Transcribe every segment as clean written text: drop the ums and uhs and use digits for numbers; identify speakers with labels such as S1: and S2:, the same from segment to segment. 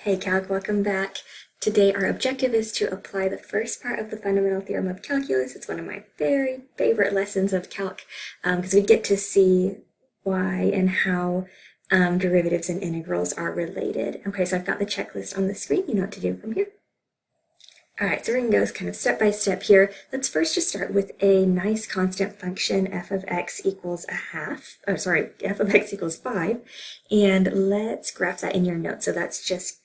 S1: Hey Calc, welcome back. Today our objective is to apply the first part of the fundamental theorem of calculus. It's one of my very favorite lessons of calc because we get to see why and how derivatives and integrals are related. Okay, so I've got the checklist on the screen. You know what to do from here. All right, so we're going to go kind of step by step here. Let's first just start with a nice constant function, f of x equals f of x equals 5. And let's graph that in your notes. So that's just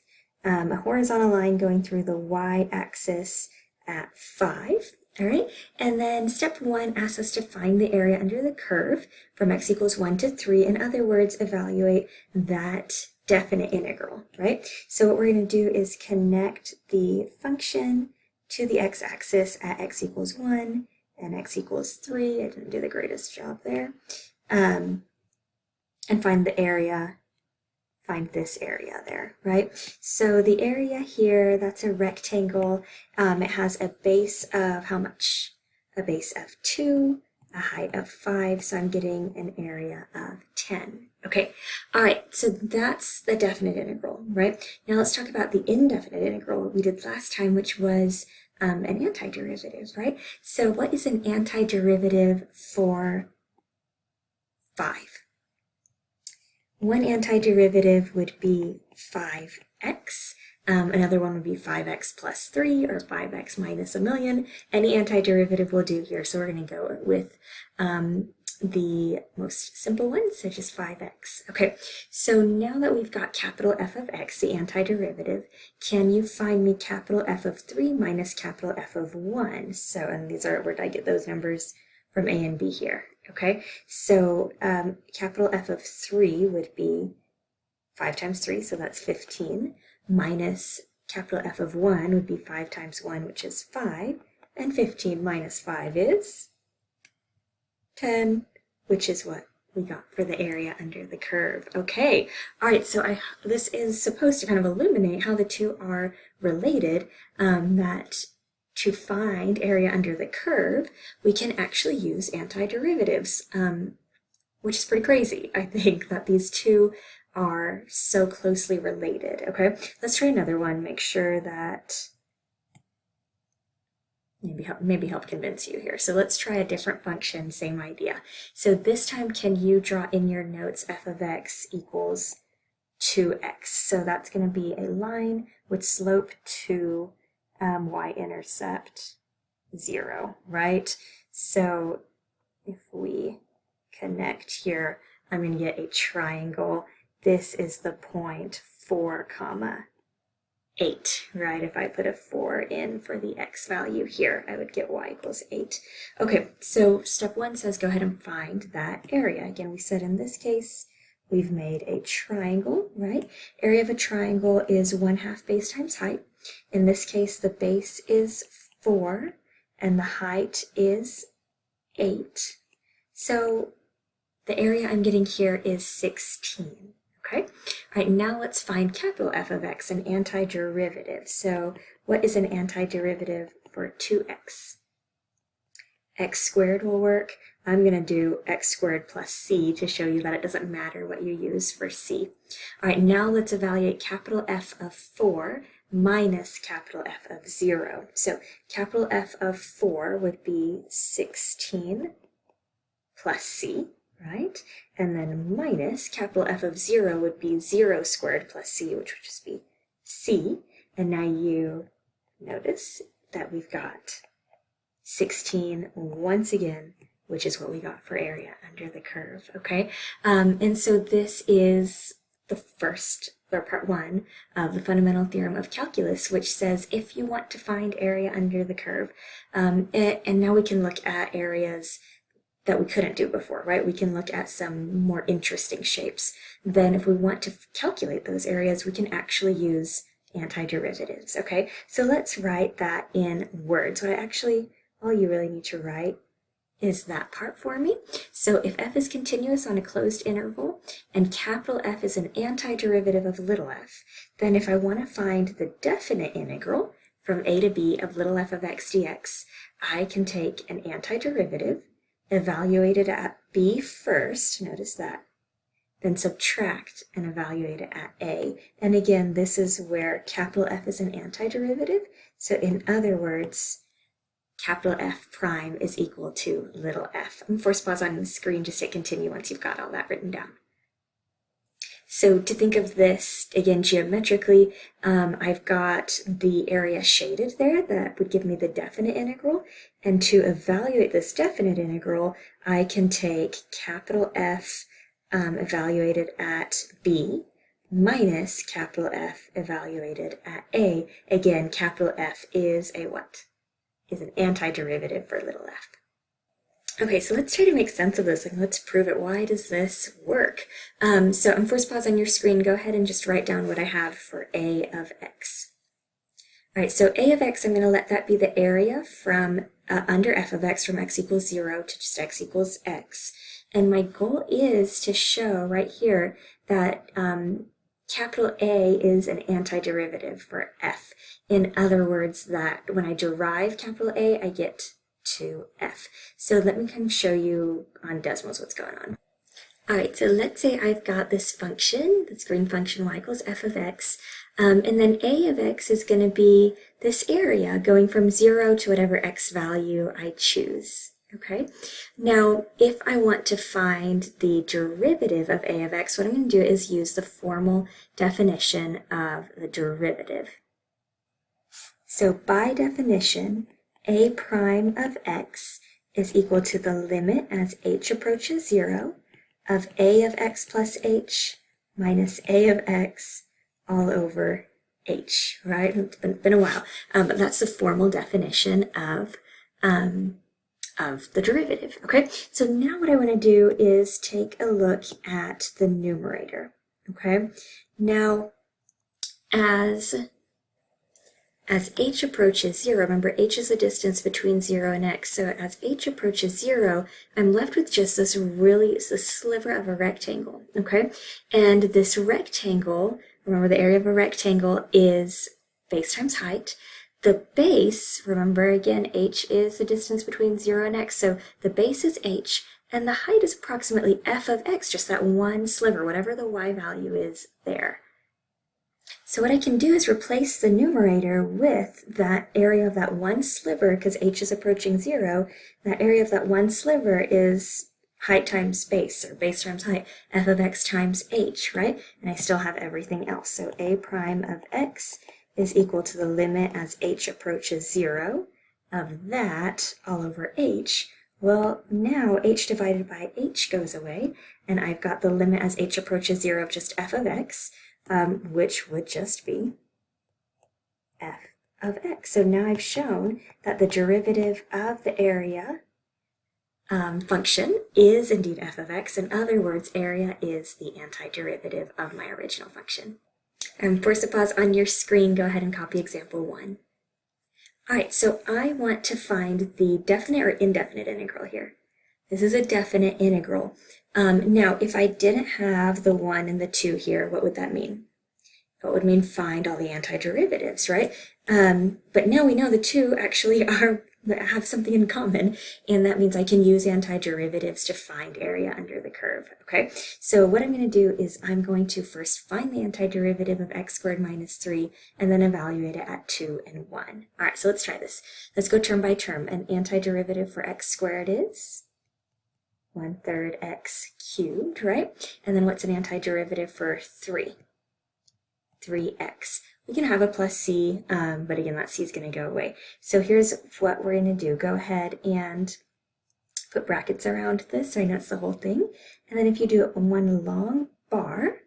S1: a horizontal line going through the y-axis at 5. All right, and then step 1 asks us to find the area under the curve from x equals 1 to 3. In other words, evaluate that definite integral, right? So what we're going to do is connect the function to the x-axis at x equals 1 and x equals 3. I didn't do the greatest job there. And find the area, find this area there, right? So the area here, that's a rectangle. It has a base of how much? A base of 2, a height of 5, so I'm getting an area of 10. Okay, all right, so that's the definite integral, right? Now let's talk about the indefinite integral we did last time, which was an antiderivative, right? So what is an antiderivative for 5? One antiderivative would be 5x. Another one would be 5x plus 3 or 5x minus a million. Any antiderivative will do here, so we're going to go with the most simple one, such as 5x. Okay, so now that we've got capital F of x, the antiderivative, can you find me capital F of 3 minus capital F of 1? So, and these are, where did I get those numbers from A and B here? Okay, so capital F of 3 would be 5 times 3, so that's 15, minus capital F of 1 would be 5 times 1, which is 5, and 15 minus 5 is 10, which is what we got for the area under the curve. Okay, all right, so this is supposed to kind of illuminate how the two are related, that to find area under the curve, we can actually use antiderivatives, which is pretty crazy, I think, that these two are so closely related. Okay, let's try another one, make sure that maybe help convince you here. So let's try a different function, same idea. So this time, can you draw in your notes f of x equals 2x? So that's going to be a line with slope to y-intercept 0, right? So if we connect here, I'm going to get a triangle. This is the point 4, 8, right? If I put a 4 in for the x value here, I would get y equals 8. Okay, so step 1 says go ahead and find that area. Again, we said in this case, we've made a triangle, right? Area of a triangle is 1/2 base times height. In this case, the base is 4 and the height is 8. So the area I'm getting here is 16. Okay, all right, now let's find capital F of x, an antiderivative. So what is an antiderivative for 2x? X squared will work. I'm going to do x squared plus c to show you that it doesn't matter what you use for c. All right, now let's evaluate capital F of 4 minus capital F of 0. So capital F of 4 would be 16 plus c, right? And then minus capital F of 0 would be 0 squared plus c, which would just be c. And now you notice that we've got 16 once again, which is what we got for area under the curve, okay? And so this is the first, or part 1 of the fundamental theorem of calculus, which says if you want to find area under the curve, and now we can look at areas that we couldn't do before, right? We can look at some more interesting shapes. Then if we want to calculate those areas, we can actually use antiderivatives, okay? So let's write that in words. All you really need to write is that part for me. So if f is continuous on a closed interval and capital F is an antiderivative of little f, then if I want to find the definite integral from a to b of little f of x dx, I can take an antiderivative, evaluate it at b first, notice that, then subtract and evaluate it at a. And again, this is where capital F is an antiderivative. So in other words, capital F prime is equal to little f. I'm force pause on the screen just to continue once you've got all that written down. So to think of this, again, geometrically, I've got the area shaded there. That would give me the definite integral. And to evaluate this definite integral, I can take capital F evaluated at b minus capital F evaluated at a. Again, capital F is a what? Is an antiderivative for little f. Okay, so let's try to make sense of this and let's prove it. Why does this work? So I'm force pause on your screen. Go ahead and just write down what I have for a of x. All right, so a of x, I'm going to let that be the area from under f of x from x equals 0 to just x equals x. And my goal is to show right here that capital A is an antiderivative for f. In other words, that when I derive capital A, I get to f. So let me kind of show you on Desmos what's going on. All right, so let's say I've got this function, this green function y equals f of x, and then a of x is going to be this area going from 0 to whatever x value I choose. Okay, now if I want to find the derivative of a of x, what I'm going to do is use the formal definition of the derivative. So by definition, a prime of x is equal to the limit as h approaches 0 of a of x plus h minus a of x all over h, right? It's been a while, but that's the formal definition of the derivative, okay? So now what I want to do is take a look at the numerator, okay? Now, as h approaches 0, remember h is the distance between 0 and x, so as h approaches 0, I'm left with just this sliver of a rectangle, okay? And this rectangle, remember the area of a rectangle is base times height. The base, remember again, h is the distance between 0 and x, so the base is h, and the height is approximately f of x, just that one sliver, whatever the y value is there. So what I can do is replace the numerator with that area of that one sliver, because h is approaching 0, that area of that one sliver is height times base, or base times height, f of x times h, right? And I still have everything else. So a prime of x is equal to the limit as h approaches 0 of that all over h. Well, now h divided by h goes away, and I've got the limit as h approaches 0 of just f of x, which would just be f of x. So now I've shown that the derivative of the area function is indeed f of x. In other words, area is the antiderivative of my original function. Force a pause on your screen, go ahead and copy example 1. All right, so I want to find the definite or indefinite integral here. This is a definite integral. Now, if I didn't have the 1 and the 2 here, what would that mean? That would mean find all the antiderivatives, right? But now we know the 2 actually have something in common, and that means I can use antiderivatives to find area under the curve, okay? So what I'm going to do is I'm going to first find the antiderivative of x squared minus 3, and then evaluate it at 2 and 1. All right, so let's try this. Let's go term by term. An antiderivative for x squared is 1/3 x cubed, right? And then what's an antiderivative for 3? 3x. We can have a plus c, but again, that c is going to go away. So here's what we're going to do. Go ahead and put brackets around this so I know it's the whole thing. And then if you do it on one long bar,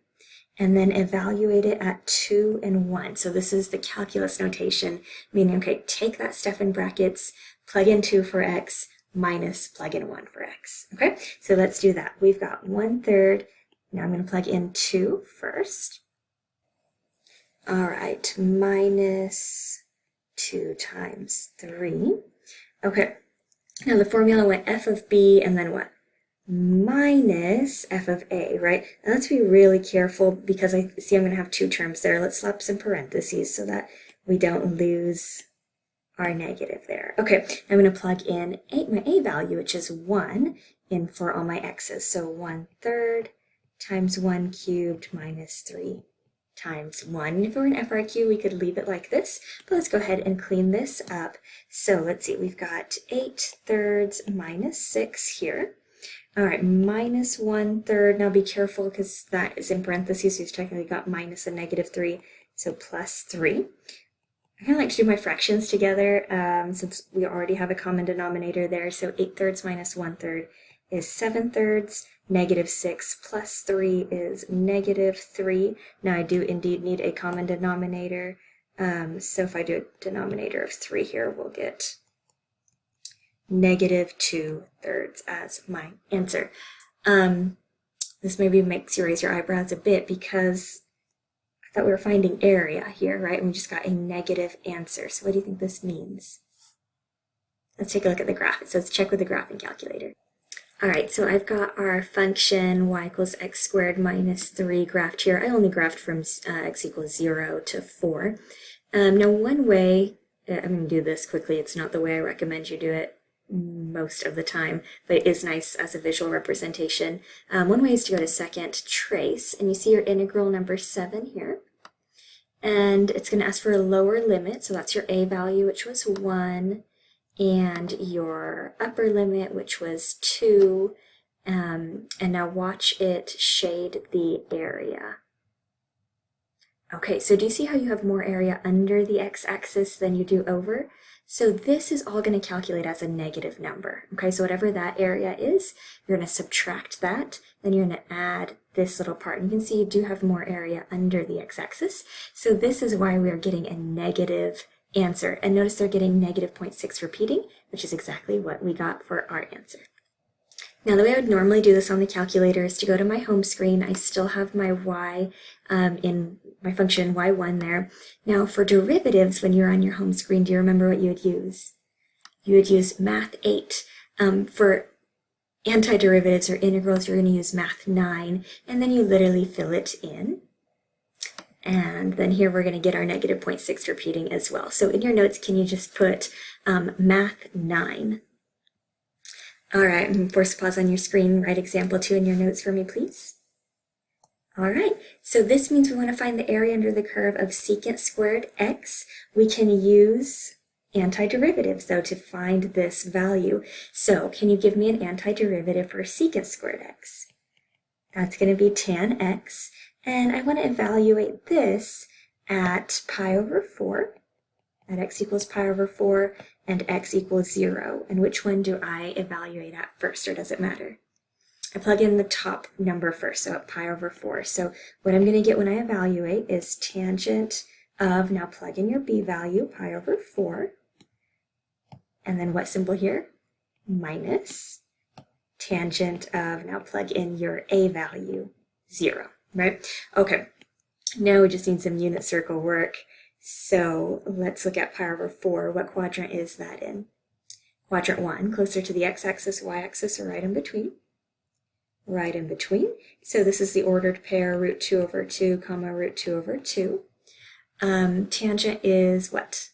S1: and then evaluate it at 2 and 1. So this is the calculus notation, meaning, okay, take that stuff in brackets, plug in 2 for x, minus plug in 1 for x. Okay, so let's do that. We've got 1/3. Now I'm going to plug in 2 first. All right, minus 2 times 3. Okay, now the formula went f of b and then what? Minus f of a, right? Now let's be really careful because I see I'm going to have 2 terms there. Let's slap some parentheses so that we don't lose our negative there. Okay, I'm going to plug in my a value, which is 1, in for all my x's. So 1/3 times 1 cubed minus 3 times 1. If it were an FRQ, we could leave it like this, but let's go ahead and clean this up. So let's see, we've got 8/3 minus 6 here. All right, minus 1/3. Now be careful because that is in parentheses, so you've technically got minus a -3, so plus 3. I kind of like to do my fractions together since we already have a common denominator there. So 8/3 minus 1/3 is 7/3. -6 plus 3 is -3. Now I do indeed need a common denominator. So if I do a denominator of 3 here, we'll get -2/3 as my answer. This maybe makes you raise your eyebrows a bit because I thought we were finding area here, right? And we just got a negative answer. So what do you think this means? Let's take a look at the graph. It says check with the graphing calculator. All right, so I've got our function y equals x squared minus 3 graphed here. I only graphed from x equals 0 to 4. Now one way, I'm going to do this quickly. It's not the way I recommend you do it most of the time, but it is nice as a visual representation. One way is to go to second trace, and you see your integral number 7 here. And it's going to ask for a lower limit, so that's your a value, which was 1. And your upper limit, which was 2, and now watch it shade the area. Okay, so do you see how you have more area under the x-axis than you do over? So this is all going to calculate as a negative number. Okay, so whatever that area is, you're going to subtract that, then you're going to add this little part. And you can see you do have more area under the x-axis. So this is why we are getting a negative answer. And notice they're getting -0.6 repeating, which is exactly what we got for our answer. Now the way I would normally do this on the calculator is to go to my home screen. I still have my y in my function y1 there. Now for derivatives, when you're on your home screen, do you remember what you would use? You would use Math 8. For antiderivatives or integrals, you're going to use Math 9, and then you literally fill it in. And then here we're going to get our -0.6 repeating as well. So in your notes, can you just put Math 9? All right, and force pause on your screen, write example 2 in your notes for me, please. All right, so this means we want to find the area under the curve of secant squared x. We can use antiderivatives, though, to find this value. So can you give me an antiderivative for secant squared x? That's going to be tan x. And I want to evaluate this at pi over 4, at x equals pi over 4, and x equals 0. And which one do I evaluate at first, or does it matter? I plug in the top number first, so at pi over 4. So what I'm going to get when I evaluate is tangent of, now plug in your b value, pi over 4. And then what symbol here? Minus tangent of, now plug in your a value, 0. Right? Okay, now we just need some unit circle work. So let's look at pi over 4. What quadrant is that in? Quadrant 1, closer to the x-axis, y-axis, or right in between? Right in between. So this is the ordered pair, root 2 over 2, comma, root 2 over 2. Tangent is what?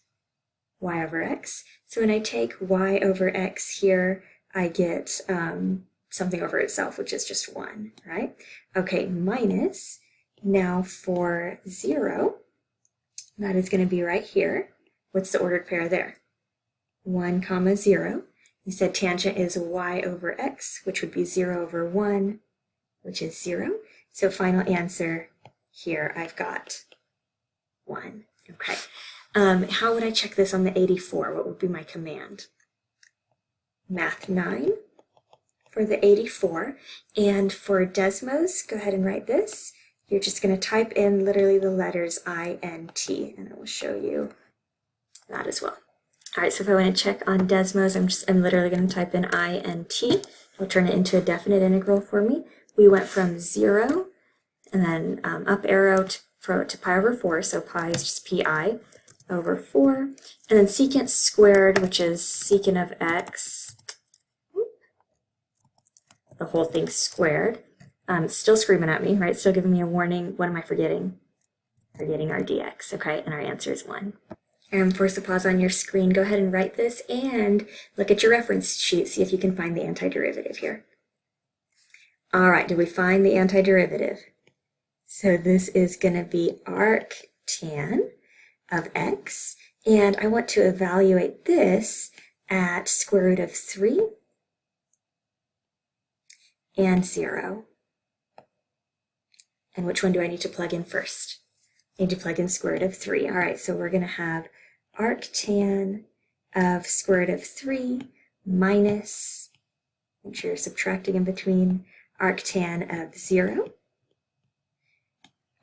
S1: Y over x. So when I take y over x here, I get something over itself, which is just 1, right? Okay, minus, now for 0, that is going to be right here. What's the ordered pair there? 1 comma 0. You said tangent is y over x, which would be 0 over 1, which is 0. So final answer here, I've got 1. Okay. How would I check this on the 84? What would be my command? Math 9 for the 84. And for Desmos, go ahead and write this. You're just going to type in literally the letters I, N, T, and it will show you that as well. All right, so if I want to check on Desmos, I'm literally going to type in I, N, T. It'll turn it into a definite integral for me. We went from 0 and then up arrow to pi over 4, so pi is just pi over 4. And then secant squared, which is secant of x, the whole thing squared. Still screaming at me, right? Still giving me a warning. What am I forgetting? Forgetting our dx, okay? And our answer is 1. And force a pause on your screen. Go ahead and write this and look at your reference sheet. See if you can find the antiderivative here. All right, did we find the antiderivative? So this is going to be arctan of x, and I want to evaluate this at square root of 3 and 0. And which one do I need to plug in first? I need to plug in square root of 3. All right, so we're going to have arctan of square root of 3 minus, make sure you're subtracting in between, arctan of 0.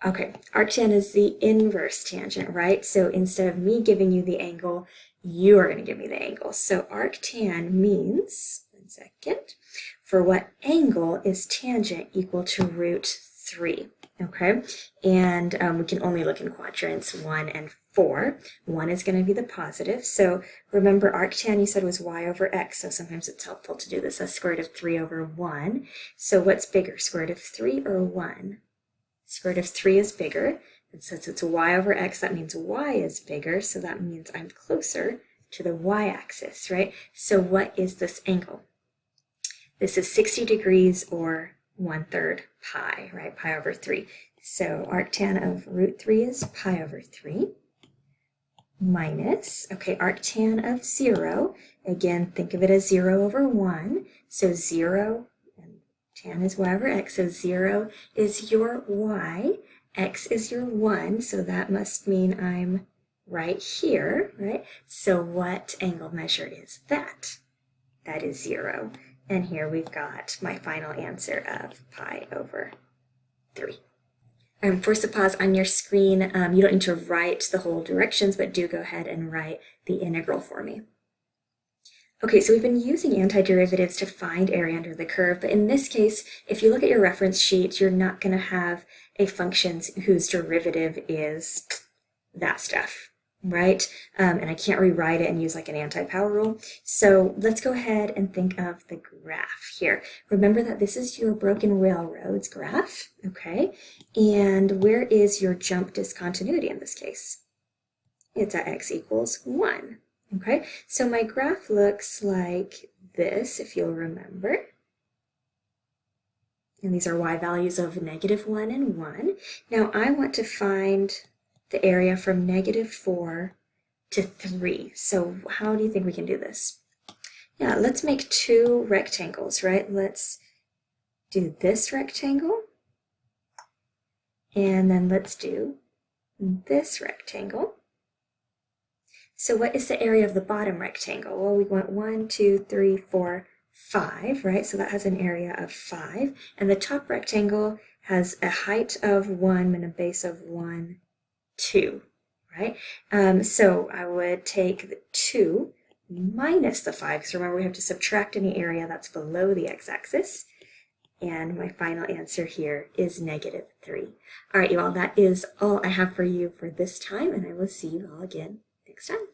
S1: Okay, arctan is the inverse tangent, right? So instead of me giving you the angle, you are going to give me the angle. So arctan means, one second, for what angle is tangent equal to root 3? Okay, and we can only look in quadrants 1 and 4. 1 is going to be the positive. So remember, arctan you said was y over x, so sometimes it's helpful to do this as square root of 3 over 1. So what's bigger, square root of 3 or 1? Square root of 3 is bigger, and since it's y over x, that means y is bigger, so that means I'm closer to the y-axis, right? So what is this angle? This is 60 degrees or 1/3 pi, right? Pi over 3. So arctan of root 3 is pi over 3 minus, okay, arctan of 0, again, think of it as 0 over 1, so 0, and tan is y over x, so 0 is your y, x is your 1, so that must mean I'm right here, right? So what angle measure is that? That is 0. And here we've got my final answer of pi over 3. Force a pause on your screen. You don't need to write the whole directions, but do go ahead and write the integral for me. Okay, so we've been using antiderivatives to find area under the curve, but in this case, if you look at your reference sheet, you're not going to have a function whose derivative is that stuff, right? And I can't rewrite it and use like an anti-power rule. So let's go ahead and think of the graph here. Remember that this is your broken railroads graph, okay? And where is your jump discontinuity in this case? It's at x equals 1, okay? So my graph looks like this, if you'll remember. And these are y values of -1 and 1. Now I want to find the area from -4 to 3. So how do you think we can do this? Yeah, let's make 2 rectangles, right? Let's do this rectangle, and then let's do this rectangle. So what is the area of the bottom rectangle? Well, we want 1, 2, 3, 4, 5, right? So that has an area of 5. And the top rectangle has a height of 1 and a base of 1, 2, right? So I would take the 2 minus the 5, because remember we have to subtract any area that's below the x-axis. And my final answer here is -3. All right, you all, that is all I have for you for this time, and I will see you all again next time.